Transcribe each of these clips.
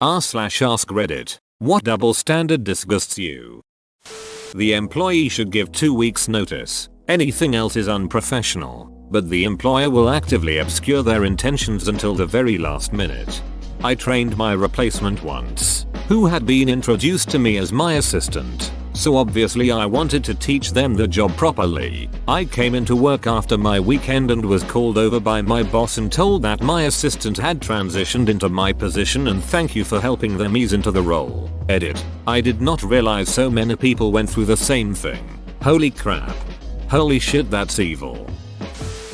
r/ask Reddit. What double standard disgusts you? The employee should give 2 weeks notice. Anything else is unprofessional, but the employer will actively obscure their intentions until the very last minute. I trained my replacement once, who had been introduced to me as my assistant, so obviously I wanted to teach them the job properly. I came into work after my weekend and was called over by my boss and told that my assistant had transitioned into my position and thank you for helping them ease into the role. Edit. I did not realize so many people went through the same thing. Holy crap. Holy shit, that's evil.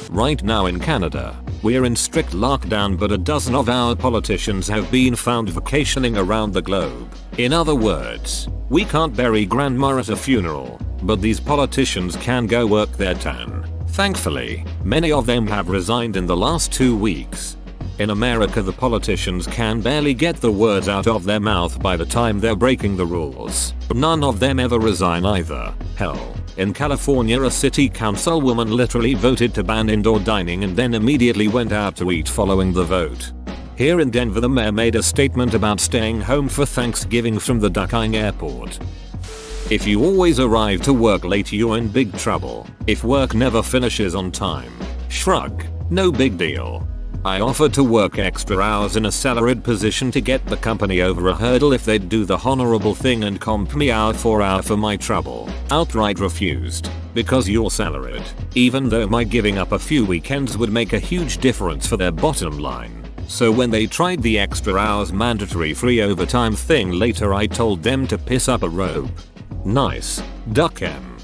Right now in Canada, we're in strict lockdown, but a dozen of our politicians have been found vacationing around the globe. In other words, we can't bury grandma at a funeral, but these politicians can go work their tan. Thankfully, many of them have resigned in the last 2 weeks. In America, the politicians can barely get the words out of their mouth by the time they're breaking the rules. None of them ever resign either. Hell, in California, a city councilwoman literally voted to ban indoor dining and then immediately went out to eat following the vote. Here in Denver, the mayor made a statement about staying home for Thanksgiving from the Duckine airport. If you always arrive to work late, you're in big trouble. If work never finishes on time, shrug, no big deal. I offered to work extra hours in a salaried position to get the company over a hurdle if they'd do the honorable thing and comp me hour for hour for my trouble. Outright refused, because you're salaried, even though my giving up a few weekends would make a huge difference for their bottom line. So when they tried the extra hours mandatory free overtime thing later, I told them to piss up a rope. Nice, duck 'em.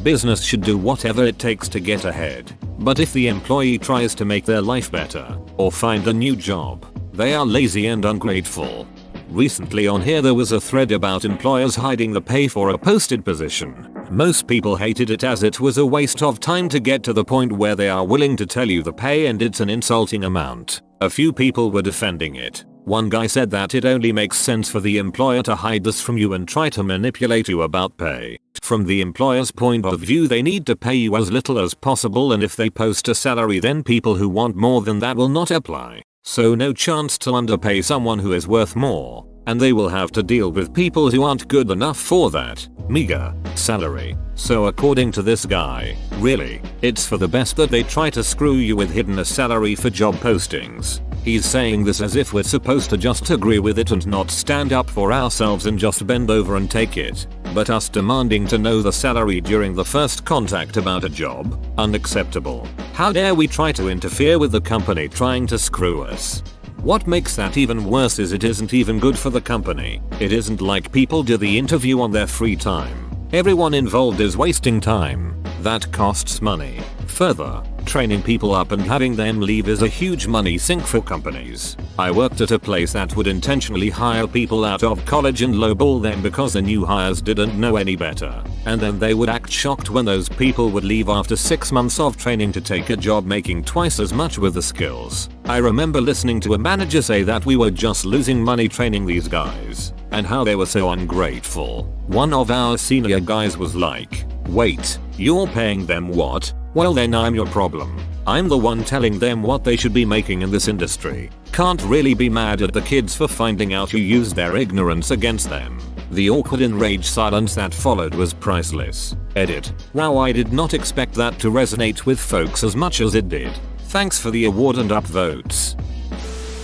Business should do whatever it takes to get ahead, but if the employee tries to make their life better or find a new job, they are lazy and ungrateful. Recently on here there was a thread about employers hiding the pay for a posted position. Most people hated it as it was a waste of time to get to the point where they are willing to tell you the pay and it's an insulting amount. A few people were defending it. One guy said that it only makes sense for the employer to hide this from you and try to manipulate you about pay. From the employer's point of view, they need to pay you as little as possible, and if they post a salary, then people who want more than that will not apply. So no chance to underpay someone who is worth more, and they will have to deal with people who aren't good enough for that meager salary. So according to this guy, really, it's for the best that they try to screw you with hidden a salary for job postings. He's saying this as if we're supposed to just agree with it and not stand up for ourselves and just bend over and take it. But us demanding to know the salary during the first contact about a job? Unacceptable. How dare we try to interfere with the company trying to screw us? What makes that even worse is it isn't even good for the company. It isn't like people do the interview on their free time. Everyone involved is wasting time. That costs money. Further, training people up and having them leave is a huge money sink for companies. I worked at a place that would intentionally hire people out of college and lowball them because the new hires didn't know any better. And then they would act shocked when those people would leave after 6 months of training to take a job making twice as much with the skills. I remember listening to a manager say that we were just losing money training these guys, and how they were so ungrateful. One of our senior guys was like, "Wait, you're paying them what? Well then I'm your problem. I'm the one telling them what they should be making in this industry. Can't really be mad at the kids for finding out you used their ignorance against them." The awkward enraged silence that followed was priceless. Edit. Wow, I did not expect that to resonate with folks as much as it did. Thanks for the award and upvotes.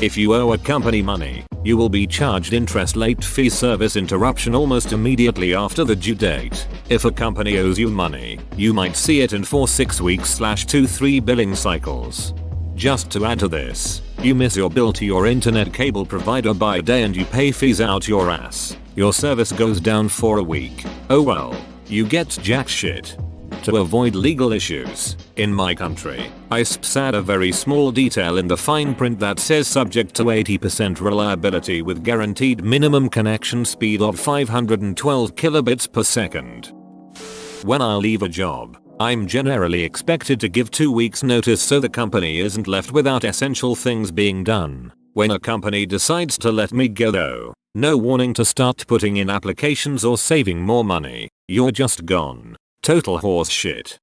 If you owe a company money, you will be charged interest late fee service interruption almost immediately after the due date. If a company owes you money, you might see it in 4-6 weeks/2-3 billing cycles. Just to add to this, you miss your bill to your internet cable provider by a day and you pay fees out your ass. Your service goes down for a week. Oh well, you get jack shit. To avoid legal issues, in my country, I add a very small detail in the fine print that says subject to 80% reliability with guaranteed minimum connection speed of 512 kilobits per second. When I leave a job, I'm generally expected to give 2 weeks notice so the company isn't left without essential things being done. When a company decides to let me go though, no warning to start putting in applications or saving more money, you're just gone. Total horse shit.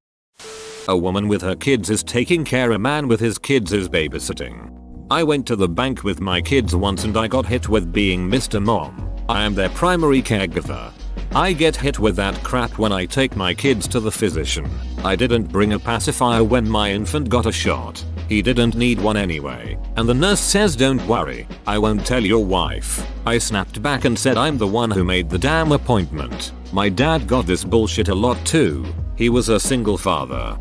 A woman with her kids is taking care, a man with his kids is babysitting. I went to the bank with my kids once and I got hit with being Mr. Mom. I am their primary caregiver. I get hit with that crap when I take my kids to the physician. I didn't bring a pacifier when my infant got a shot. He didn't need one anyway. And the nurse says don't worry, I won't tell your wife. I snapped back and said I'm the one who made the damn appointment. My dad got this bullshit a lot too. He was a single father.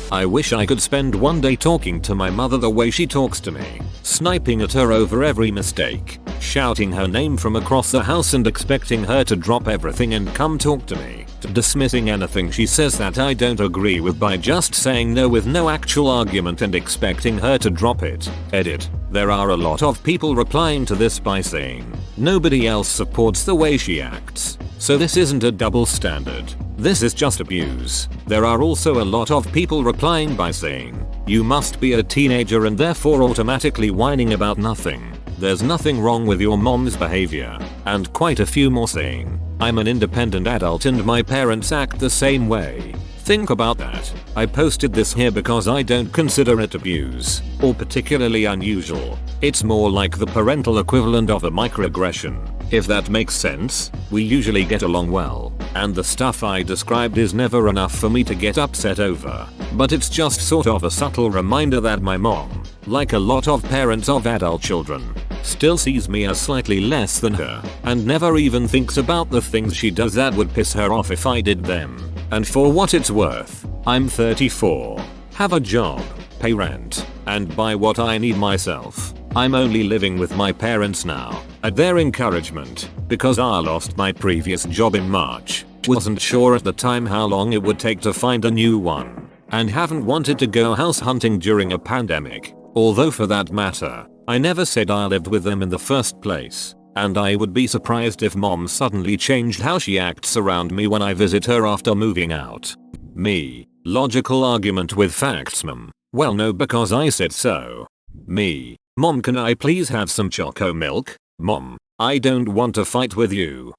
I wish I could spend one day talking to my mother the way she talks to me, sniping at her over every mistake, shouting her name from across the house and expecting her to drop everything and come talk to me, dismissing anything she says that I don't agree with by just saying no with no actual argument and expecting her to drop it. Edit. There are a lot of people replying to this by saying, nobody else supports the way she acts. So this isn't a double standard. This is just abuse. There are also a lot of people replying by saying, you must be a teenager and therefore automatically whining about nothing. There's nothing wrong with your mom's behavior. And quite a few more saying, I'm an independent adult and my parents act the same way. Think about that. I posted this here because I don't consider it abuse, or particularly unusual. It's more like the parental equivalent of a microaggression. If that makes sense, we usually get along well, and the stuff I described is never enough for me to get upset over. But it's just sort of a subtle reminder that my mom, like a lot of parents of adult children, still sees me as slightly less than her, and never even thinks about the things she does that would piss her off if I did them. And for what it's worth, I'm 34, have a job, pay rent, and buy what I need myself. I'm only living with my parents now, at their encouragement, because I lost my previous job in March, wasn't sure at the time how long it would take to find a new one, and haven't wanted to go house hunting during a pandemic, although for that matter, I never said I lived with them in the first place. And I would be surprised if mom suddenly changed how she acts around me when I visit her after moving out. Me. Logical argument with facts, mom. Well, no, because I said so. Me. Mom, can I please have some choco milk? Mom, I don't want to fight with you.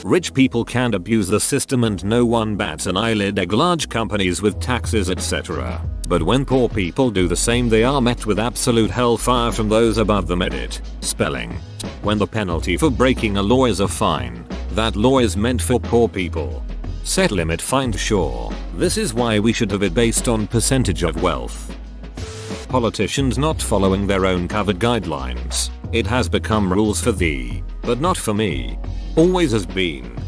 Rich people can abuse the system and no one bats an eyelid. Large companies with taxes, etc. But when poor people do the same, they are met with absolute hellfire from those above them. Edit. Spelling. When the penalty for breaking a law is a fine, that law is meant for poor people. Set limit find sure. This is why we should have it based on percentage of wealth. Politicians not following their own covered guidelines. It has become rules for thee, but not for me. Always has been.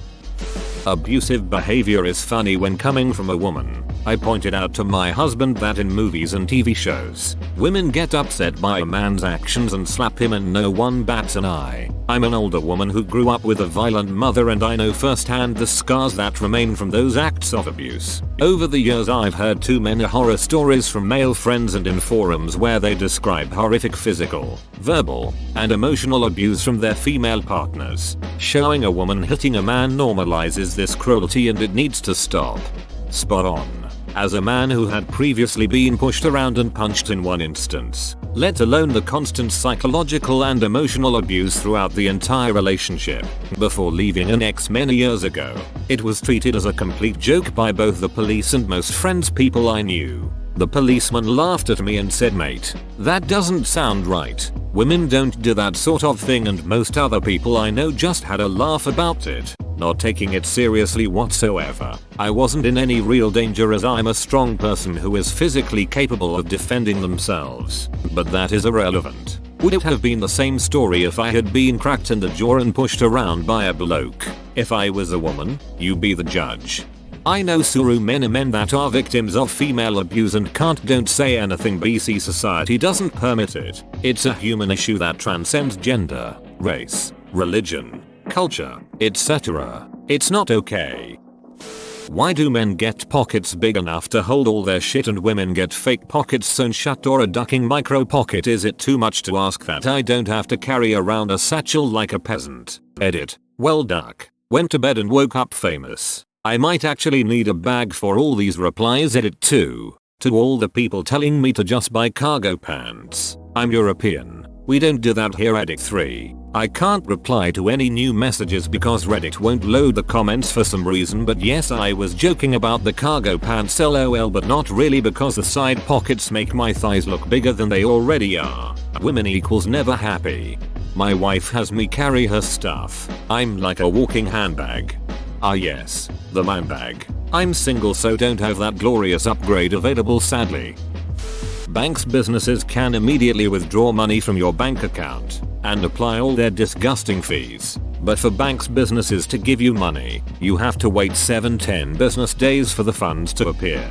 Abusive behavior is funny when coming from a woman. I pointed out to my husband that in movies and TV shows, women get upset by a man's actions and slap him and no one bats an eye. I'm an older woman who grew up with a violent mother and I know firsthand the scars that remain from those acts of abuse. Over the years I've heard too many horror stories from male friends and in forums where they describe horrific physical, verbal, and emotional abuse from their female partners. Showing a woman hitting a man normalizes this cruelty and it needs to stop. Spot on. As a man who had previously been pushed around and punched in one instance, let alone the constant psychological and emotional abuse throughout the entire relationship, before leaving an ex many years ago, it was treated as a complete joke by both the police and most friends people I knew. The policeman laughed at me and said, mate, that doesn't sound right. Women don't do that sort of thing, and most other people I know just had a laugh about it, not taking it seriously whatsoever. I wasn't in any real danger as I'm a strong person who is physically capable of defending themselves, but that is irrelevant. Would it have been the same story if I had been cracked in the jaw and pushed around by a bloke? If I was a woman, you be the judge. I know many men that are victims of female abuse and don't say anything. BC society doesn't permit it. It's a human issue that transcends gender, race, religion, culture, etc. It's not okay. Why do men get pockets big enough to hold all their shit and women get fake pockets sewn shut or a ducking micro pocket? Is it too much to ask that I don't have to carry around a satchel like a peasant? Edit. Well, duck. Went to bed and woke up famous. I might actually need a bag for all these replies. Edit 2. To all the people telling me to just buy cargo pants. I'm European. We don't do that here. Edit 3. I can't reply to any new messages because Reddit won't load the comments for some reason, but yes, I was joking about the cargo pants lol, but not really because the side pockets make my thighs look bigger than they already are. Women equals never happy. My wife has me carry her stuff. I'm like a walking handbag. Ah yes, the man bag. I'm single so don't have that glorious upgrade available sadly. Banks businesses can immediately withdraw money from your bank account and apply all their disgusting fees. But for banks businesses to give you money, you have to wait 7-10 business days for the funds to appear.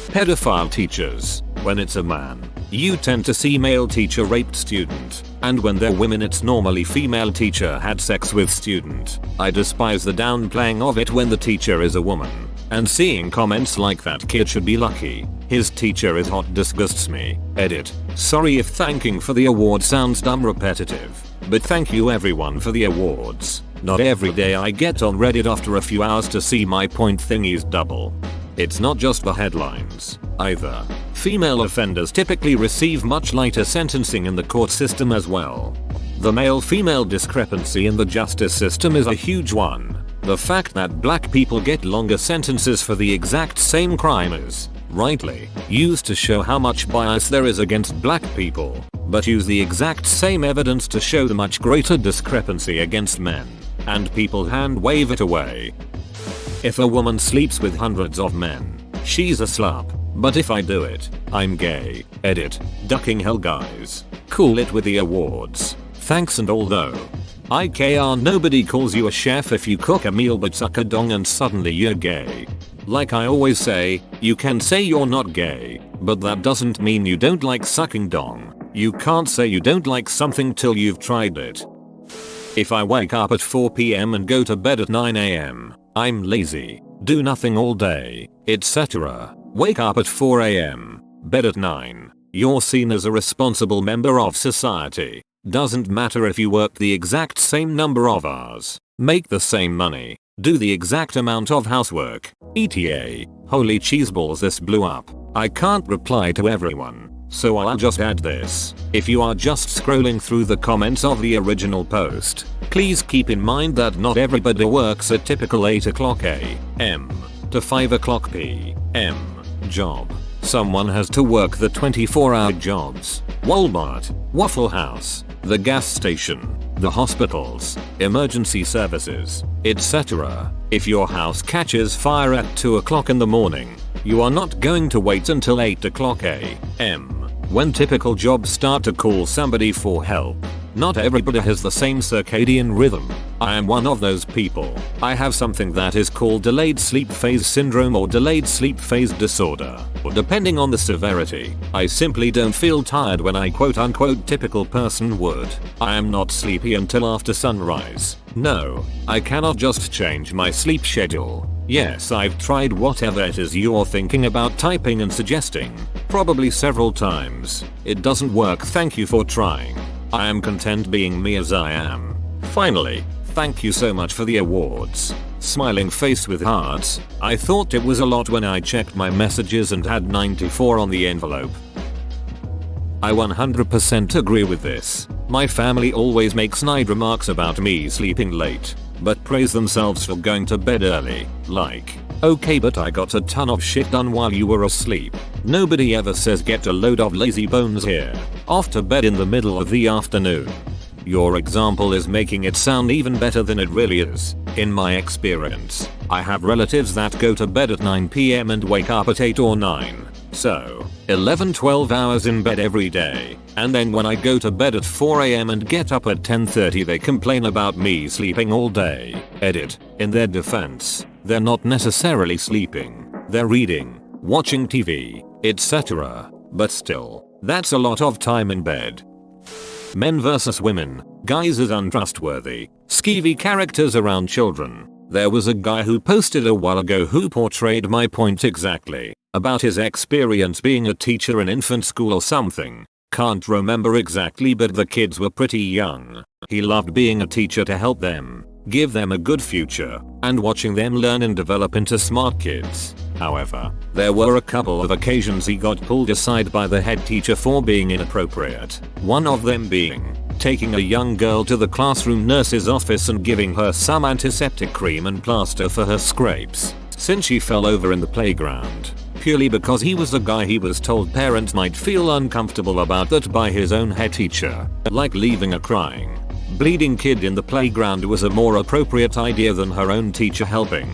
Pedophile teachers. When it's a man, you tend to see male teacher raped student, and when they're women it's normally female teacher had sex with student. I despise the downplaying of it when the teacher is a woman. And seeing comments like that kid should be lucky. His teacher is hot disgusts me. Edit. Sorry if thanking for the award sounds dumb repetitive, but thank you everyone for the awards. Not every day I get on Reddit after a few hours to see my point thingies double. It's not just the headlines, either. Female offenders typically receive much lighter sentencing in the court system as well. The male-female discrepancy in the justice system is a huge one. The fact that black people get longer sentences for the exact same crime is, rightly, used to show how much bias there is against black people, but use the exact same evidence to show the much greater discrepancy against men, and people hand wave it away. If a woman sleeps with hundreds of men, she's a slut, but if I do it, I'm gay. Edit. Ducking hell guys. Cool it with the awards. Thanks. And although IKR nobody calls you a chef if you cook a meal but suck a dong and suddenly you're gay. Like I always say, you can say you're not gay, but that doesn't mean you don't like sucking dong. You can't say you don't like something till you've tried it. If I wake up at 4 PM and go to bed at 9 AM, I'm lazy, do nothing all day, etc. Wake up at 4 AM, bed at 9. You're seen as a responsible member of society. Doesn't matter if you work the exact same number of hours, make the same money, do the exact amount of housework, etc. Holy cheeseballs, this blew up. I can't reply to everyone, so I'll just add this. If you are just scrolling through the comments of the original post, please keep in mind that not everybody works a typical 8 o'clock AM to 5 o'clock PM job. Someone has to work the 24-hour jobs. Walmart, Waffle House, the gas station, the hospitals, emergency services, etc. If your house catches fire at 2 o'clock in the morning, you are not going to wait until 8 o'clock AM, when typical jobs start to call somebody for help. Not everybody has the same circadian rhythm. I am one of those people. I have something that is called delayed sleep phase syndrome or delayed sleep phase disorder. Depending on the severity, I simply don't feel tired when I quote unquote typical person would. I am not sleepy until after sunrise. No, I cannot just change my sleep schedule. Yes, I've tried whatever it is you're thinking about typing and suggesting, probably several times. It doesn't work. Thank you for trying. I am content being me as I am. Finally, thank you so much for the awards. Smiling face with hearts. I thought it was a lot when I checked my messages and had 94 on the envelope. I 100% agree with this. My family always makes snide remarks about me sleeping late, but praise themselves for going to bed early. Like, okay, but I got a ton of shit done while you were asleep. Nobody ever says get a load of lazy bones here. Off to bed in the middle of the afternoon. Your example is making it sound even better than it really is. In my experience, I have relatives that go to bed at 9 PM and wake up at 8 or 9. So, 11-12 hours in bed every day, and then when I go to bed at 4 AM and get up at 10:30 they complain about me sleeping all day. Edit. In their defense, they're not necessarily sleeping, they're reading, watching TV, etc. But still, that's a lot of time in bed. Men versus women, guys as untrustworthy, skeevy characters around children. There was a guy who posted a while ago who portrayed my point exactly, about his experience being a teacher in infant school or something. Can't remember exactly, but the kids were pretty young. He loved being a teacher to help them, give them a good future, and watching them learn and develop into smart kids. However, there were a couple of occasions he got pulled aside by the head teacher for being inappropriate. One of them being taking a young girl to the classroom nurse's office and giving her some antiseptic cream and plaster for her scrapes since she fell over in the playground, purely because he was a guy he was told parents might feel uncomfortable about that by his own head teacher. Like leaving a crying, bleeding kid in the playground was a more appropriate idea than her own teacher helping.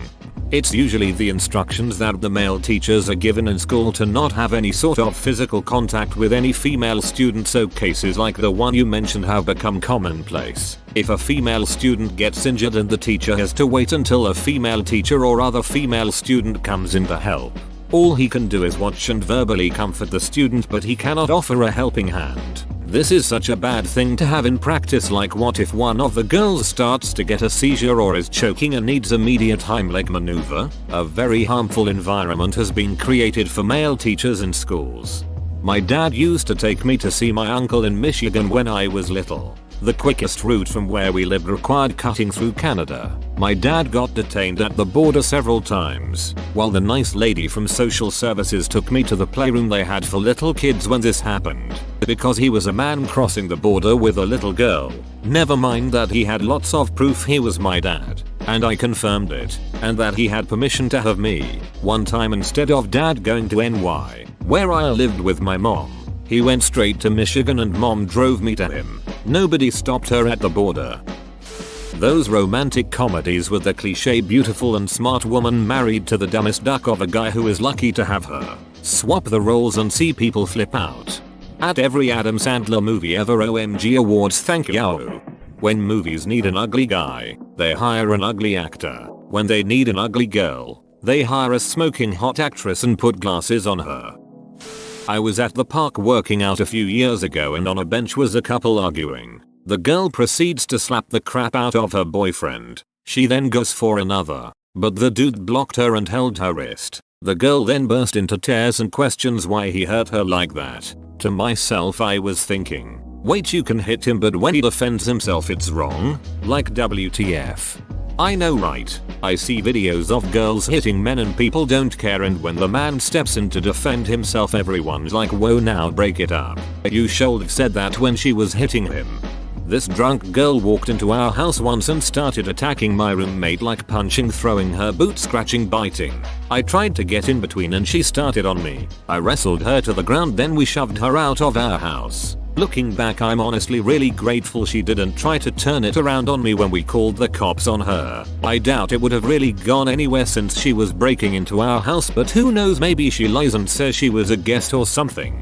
It's usually the instructions that the male teachers are given in school to not have any sort of physical contact with any female students, so cases like the one you mentioned have become commonplace. If a female student gets injured and the teacher has to wait until a female teacher or other female student comes in to help, all he can do is watch and verbally comfort the student, but he cannot offer a helping hand. This is such a bad thing to have in practice. Like, what if one of the girls starts to get a seizure or is choking and needs immediate Heimlich maneuver? A very harmful environment has been created for male teachers in schools. My dad used to take me to see my uncle in Michigan when I was little. The quickest route from where we lived required cutting through Canada. My dad got detained at the border several times, while the nice lady from social services took me to the playroom they had for little kids when this happened, because he was a man crossing the border with a little girl. Never mind that he had lots of proof he was my dad, and I confirmed it, and that he had permission to have me. One time, instead of dad going to NY, where I lived with my mom, he went straight to Michigan and mom drove me to him. Nobody stopped her at the border. Those romantic comedies with the cliche beautiful and smart woman married to the dumbest duck of a guy who is lucky to have her. Swap the roles and see people flip out. At every Adam Sandler movie ever, OMG awards, thank you. When movies need an ugly guy, they hire an ugly actor. When they need an ugly girl, they hire a smoking hot actress and put glasses on her. I was at the park working out a few years ago, and on a bench was a couple arguing. The girl proceeds to slap the crap out of her boyfriend. She then goes for another, but the dude blocked her and held her wrist. The girl then burst into tears and questions why he hurt her like that. To myself, I was thinking, wait, you can hit him, but when he defends himself it's wrong? Like, WTF. I know, right? I see videos of girls hitting men and people don't care, and when the man steps in to defend himself everyone's like, whoa, now break it up. You should have said that when she was hitting him. This drunk girl walked into our house once and started attacking my roommate, like punching, throwing her boot, scratching, biting. I tried to get in between and she started on me. I wrestled her to the ground, then we shoved her out of our house. Looking back, I'm honestly really grateful she didn't try to turn it around on me when we called the cops on her. I doubt it would have really gone anywhere since she was breaking into our house, but who knows, maybe she lies and says she was a guest or something.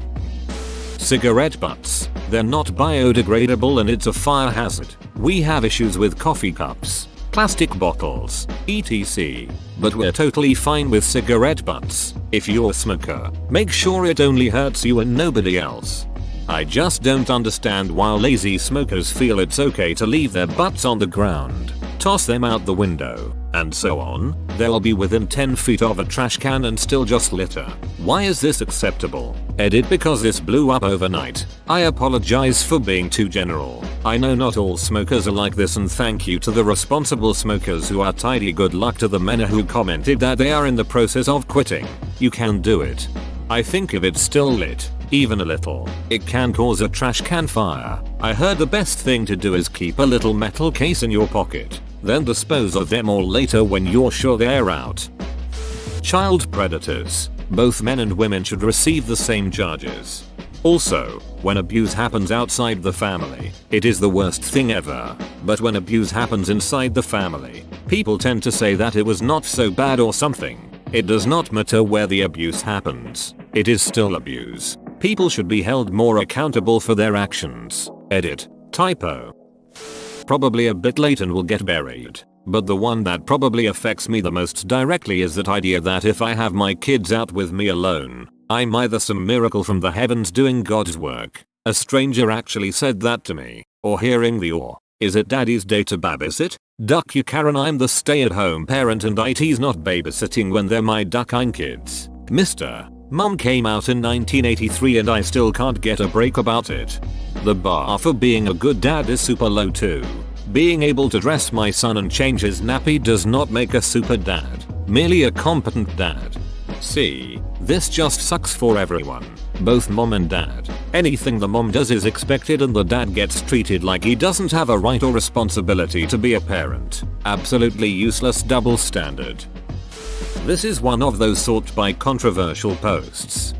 Cigarette butts. They're not biodegradable and it's a fire hazard. We have issues with coffee cups, plastic bottles, etc. But we're totally fine with cigarette butts. If you're a smoker, make sure it only hurts you and nobody else. I just don't understand why lazy smokers feel it's okay to leave their butts on the ground, toss them out the window, and so on. They'll be within 10 feet of a trash can and still just litter. Why is this acceptable? Edit, because this blew up overnight. I apologize for being too general. I know not all smokers are like this, and thank you to the responsible smokers who are tidy. Good luck to the men who commented that they are in the process of quitting. You can do it. I think if it's still lit, even a little, it can cause a trash can fire. I heard the best thing to do is keep a little metal case in your pocket, then dispose of them all later when you're sure they're out. Child predators. Both men and women should receive the same charges. Also, when abuse happens outside the family, it is the worst thing ever. But when abuse happens inside the family, people tend to say that it was not so bad or something. It does not matter where the abuse happens. It is still abuse. People should be held more accountable for their actions. Edit. Typo. Probably a bit late and will get buried. But the one that probably affects me the most directly is that idea that if I have my kids out with me alone, I'm either some miracle from the heavens doing God's work. A stranger actually said that to me. Or hearing the is it daddy's day to babysit? Duck you Karen, I'm the stay-at-home parent and IT's not babysitting when they're my duck-ine kids. Mr. Mom came out in 1983 and I still can't get a break about it. The bar for being a good dad is super low too. Being able to dress my son and change his nappy does not make a super dad, merely a competent dad. See, this just sucks for everyone. Both mom and dad. Anything the mom does is expected and the dad gets treated like he doesn't have a right or responsibility to be a parent. Absolutely useless double standard. This is one of those sorted by controversial posts.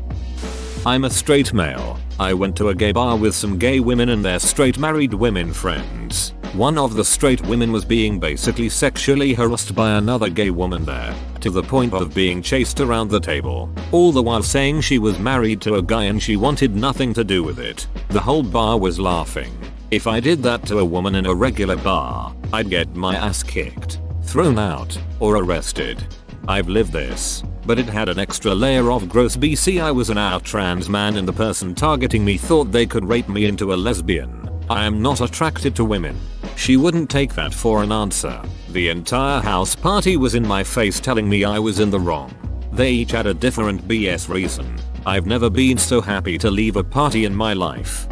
I'm a straight male. I went to a gay bar with some gay women and their straight married women friends. One of the straight women was being basically sexually harassed by another gay woman there, to the point of being chased around the table, all the while saying she was married to a guy and she wanted nothing to do with it. The whole bar was laughing. If I did that to a woman in a regular bar, I'd get my ass kicked, thrown out, or arrested. I've lived this, but it had an extra layer of gross BC. I was an out trans man and the person targeting me thought they could rape me into a lesbian. I am not attracted to women. She wouldn't take that for an answer. The entire house party was in my face telling me I was in the wrong. They each had a different BS reason. I've never been so happy to leave a party in my life.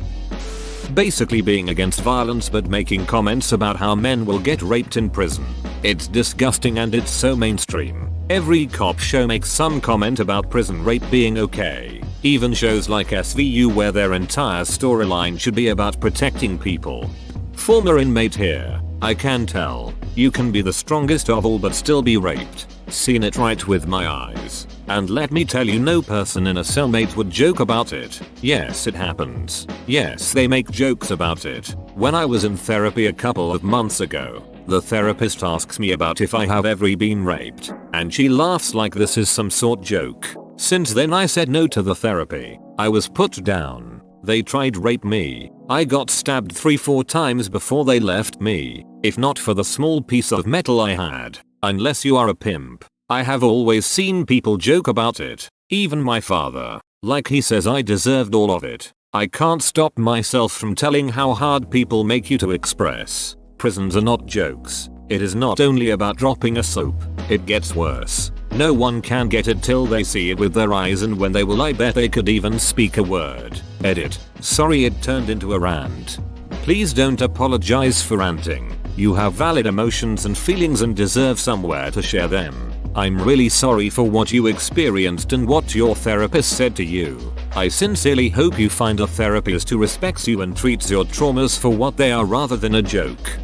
Basically being against violence but making comments about how men will get raped in prison. It's disgusting and it's so mainstream. Every cop show makes some comment about prison rape being okay. Even shows like SVU where their entire storyline should be about protecting people. Former inmate here. I can tell. You can be the strongest of all but still be raped. Seen it right with my eyes. And let me tell you, no person in a cellmate would joke about it. Yes, it happens. Yes, they make jokes about it. When I was in therapy a couple of months ago, the therapist asks me about if I have ever been raped, and she laughs like this is some sort joke. Since then I said no to the therapy. I was put down. They tried rape me. I got stabbed 3-4 times before they left me, if not for the small piece of metal I had. Unless you are a pimp. I have always seen people joke about it. Even my father. Like he says I deserved all of it. I can't stop myself from telling how hard people make you to express. Prisons are not jokes. It is not only about dropping a soap. It gets worse. No one can get it till they see it with their eyes, and when they will I bet they could even speak a word. Edit. Sorry it turned into a rant. Please don't apologize for ranting. You have valid emotions and feelings and deserve somewhere to share them. I'm really sorry for what you experienced and what your therapist said to you. I sincerely hope you find a therapist who respects you and treats your traumas for what they are rather than a joke.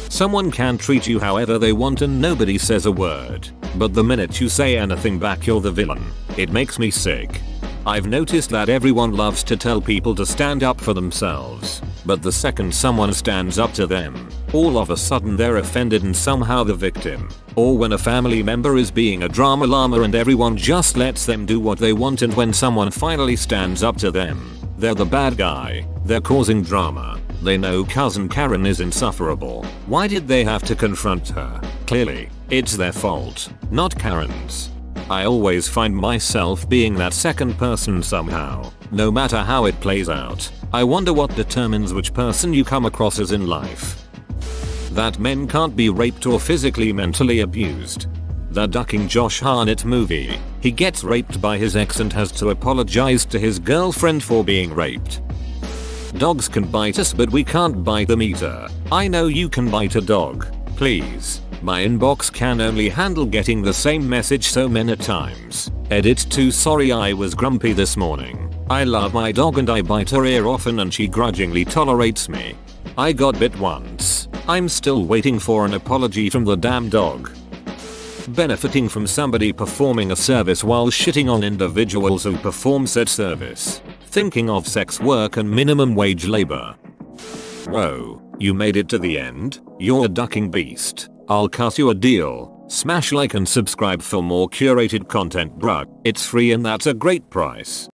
Someone can treat you however they want and nobody says a word. But the minute you say anything back, you're the villain. It makes me sick. I've noticed that everyone loves to tell people to stand up for themselves. But the second someone stands up to them, all of a sudden they're offended and somehow the victim. Or when a family member is being a drama llama and everyone just lets them do what they want, and when someone finally stands up to them, they're the bad guy. They're causing drama. They know cousin Karen is insufferable. Why did they have to confront her? Clearly, it's their fault, not Karen's. I always find myself being that second person somehow, no matter how it plays out. I wonder what determines which person you come across as in life. That men can't be raped or physically mentally abused. The Ducking Josh Hartnett movie. He gets raped by his ex and has to apologize to his girlfriend for being raped. Dogs can bite us but we can't bite them either. I know you can bite a dog. Please. My inbox can only handle getting the same message so many times. Edit. Too sorry I was grumpy this morning. I love my dog and I bite her ear often and she grudgingly tolerates me. I got bit once. I'm still waiting for an apology from the damn dog. Benefiting from somebody performing a service while shitting on individuals who perform said service. Thinking of sex work and minimum wage labor. Whoa, you made it to the end? You're a ducking beast. I'll cut you a deal. Smash like and subscribe for more curated content, bruh. It's free and that's a great price.